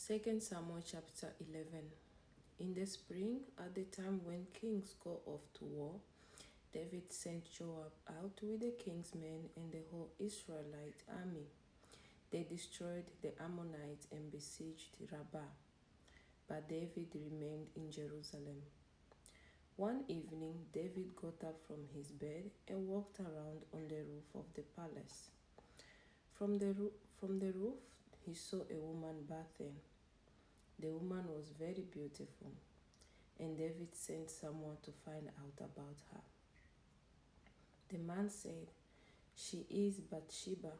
2 Samuel chapter 11. In the spring, at the time when kings go off to war, David sent Joab out with the king's men and the whole Israelite army. They destroyed the Ammonites and besieged Rabbah, but David remained in Jerusalem. One evening, David got up from his bed and walked around on the roof of the palace. From the roof, he saw a woman bathing. The woman was very beautiful, and David sent someone to find out about her. The man said, "She is Bathsheba,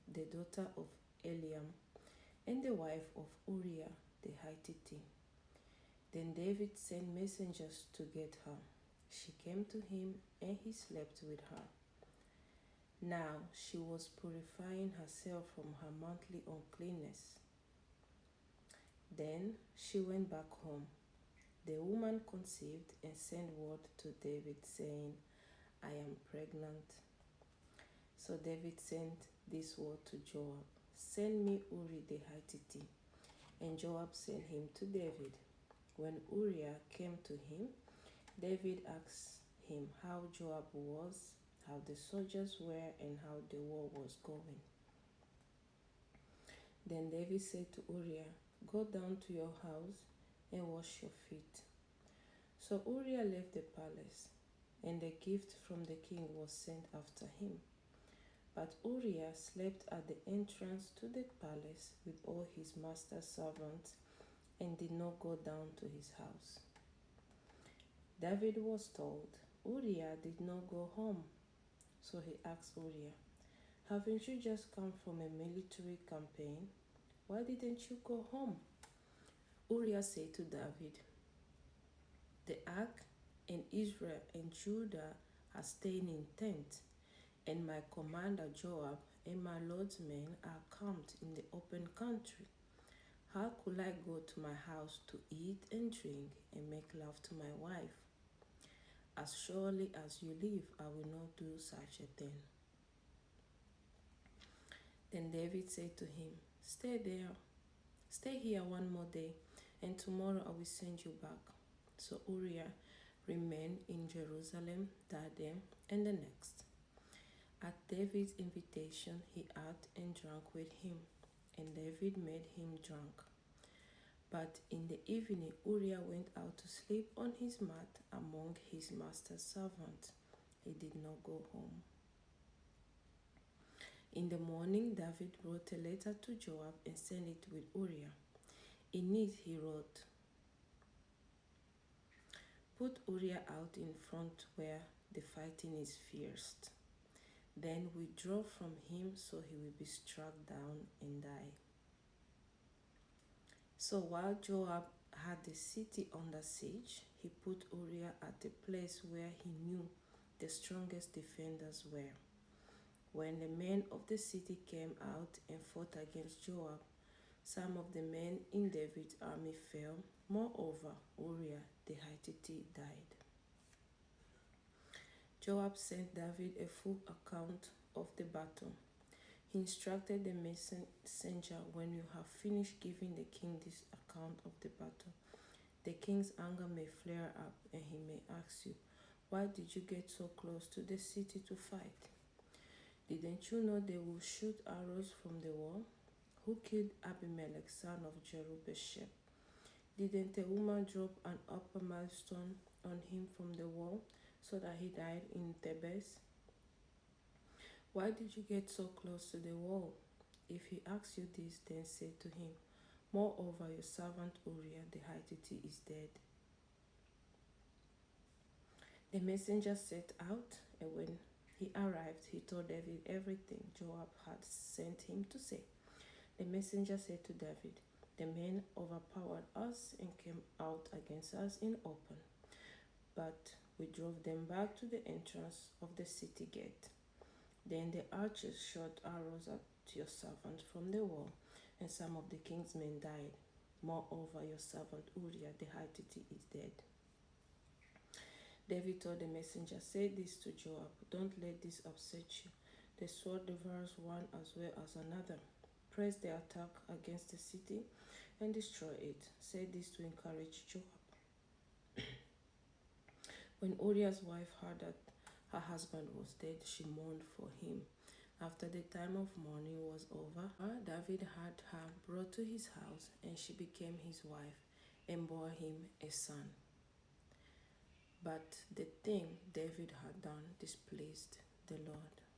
the daughter of Eliam, and the wife of Uriah the Hittite." Then David sent messengers to get her. She came to him, and he slept with her. Now she was purifying herself from her monthly uncleanness. Then she went back home. The woman conceived and sent word to David, saying, "I am pregnant." So David sent this word to Joab, "Send me Uriah the Hittite." And Joab sent him to David. When Uriah came to him, David asked him how Joab was, how the soldiers were, and how the war was going. Then David said to Uriah, "Go down to your house and wash your feet." So Uriah left the palace, and the gift from the king was sent after him. But Uriah slept at the entrance to the palace with all his master's servants and did not go down to his house. David was told Uriah did not go home. So he asked Uriah, "Haven't you just come from a military campaign? Why didn't you go home?" Uriah said to David, "The ark and Israel and Judah are staying in tents, and my commander Joab and my Lord's men are camped in the open country. How could I go to my house to eat and drink and make love to my wife? As surely as you live, I will not do such a thing." Then David said to him, Stay here one more day, and tomorrow I will send you back." So Uriah remained in Jerusalem that day and the next. At David's invitation, he ate and drank with him, and David made him drunk. But in the evening, Uriah went out to sleep on his mat among his master's servants. He did not go home. In the morning, David wrote a letter to Joab and sent it with Uriah. In it, he wrote, "Put Uriah out in front where the fighting is fierce. Then withdraw from him so he will be struck down and die." So while Joab had the city under siege, he put Uriah at the place where he knew the strongest defenders were. When the men of the city came out and fought against Joab, some of the men in David's army fell. Moreover, Uriah the Hittite died. Joab sent David a full account of the battle. He instructed the messenger, "When you have finished giving the king this account of the battle, the king's anger may flare up and he may ask you, 'Why did you get so close to the city to fight? Didn't you know they will shoot arrows from the wall? Who killed Abimelech, son of Jerubbaal? Didn't a woman drop an upper milestone on him from the wall so that he died in Thebes? Why did you get so close to the wall?' If he asks you this, then say to him, 'Moreover, your servant Uriah the Hittite is dead.'" The messenger set out, and when he arrived, he told David everything Joab had sent him to say. The messenger said to David, "The men overpowered us and came out against us in open, but we drove them back to the entrance of the city gate. Then the archers shot arrows at your servant from the wall, and some of the king's men died. Moreover, your servant Uriah the Hittite is dead." David told the messenger, "Say this to Joab, don't let this upset you. The sword devours one as well as another. pressed the attack against the city and destroyed it, said this to encourage Joab. When Uriah's wife heard that her husband was dead, she mourned for him. After the time of mourning was over, David had her brought to his house, and she became his wife and bore him a son. But the thing David had done displeased the Lord.